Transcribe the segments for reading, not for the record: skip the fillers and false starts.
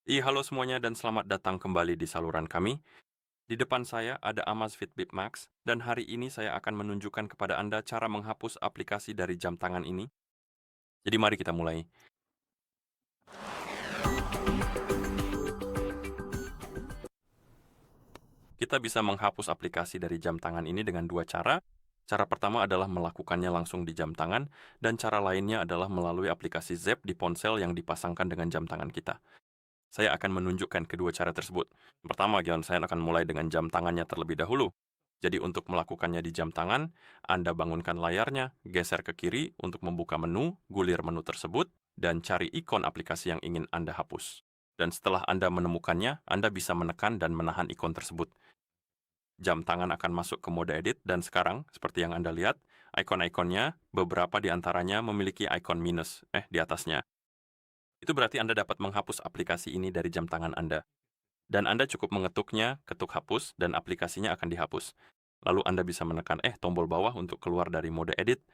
Halo semuanya dan selamat datang kembali di saluran kami. Di depan saya ada Amazfit Bip Max, dan hari ini saya akan menunjukkan kepada Anda cara menghapus aplikasi dari jam tangan ini. Jadi mari kita mulai. Kita bisa menghapus aplikasi dari jam tangan ini dengan dua cara. Cara pertama adalah melakukannya langsung di jam tangan, dan cara lainnya adalah melalui aplikasi Zep di ponsel yang dipasangkan dengan jam tangan kita. Saya akan menunjukkan kedua cara tersebut. Pertama, saya akan mulai dengan jam tangannya terlebih dahulu. Jadi untuk melakukannya di jam tangan, Anda bangunkan layarnya, geser ke kiri untuk membuka menu, gulir menu tersebut, dan cari ikon aplikasi yang ingin Anda hapus. Dan setelah Anda menemukannya, Anda bisa menekan dan menahan ikon tersebut. Jam tangan akan masuk ke mode edit, dan sekarang, seperti yang Anda lihat, ikon-ikonnya, beberapa di antaranya memiliki ikon minus, di atasnya. Itu berarti Anda dapat menghapus aplikasi ini dari jam tangan Anda. Dan Anda cukup mengetuknya, ketuk hapus, dan aplikasinya akan dihapus. Lalu Anda bisa menekan tombol bawah untuk keluar dari mode edit.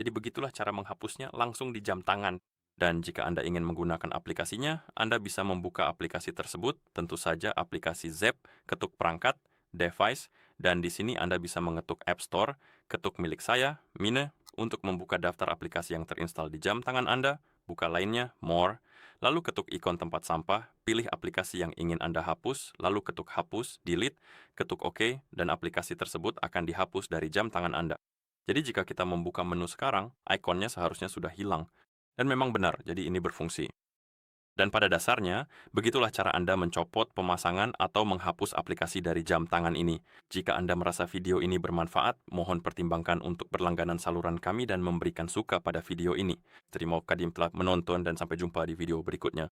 Jadi begitulah cara menghapusnya langsung di jam tangan. Dan jika Anda ingin menggunakan aplikasinya, Anda bisa membuka aplikasi tersebut, tentu saja aplikasi Zep, ketuk perangkat, device, dan di sini Anda bisa mengetuk App Store, ketuk milik saya, Mine, untuk membuka daftar aplikasi yang terinstal di jam tangan Anda, buka lainnya, More, lalu ketuk ikon tempat sampah, pilih aplikasi yang ingin Anda hapus, lalu ketuk hapus, delete, ketuk OK, dan aplikasi tersebut akan dihapus dari jam tangan Anda. Jadi jika kita membuka menu sekarang, ikonnya seharusnya sudah hilang. Dan memang benar, jadi ini berfungsi. Dan pada dasarnya, begitulah cara Anda mencopot, pemasangan, atau menghapus aplikasi dari jam tangan ini. Jika Anda merasa video ini bermanfaat, mohon pertimbangkan untuk berlangganan saluran kami dan memberikan suka pada video ini. Terima kasih telah menonton dan sampai jumpa di video berikutnya.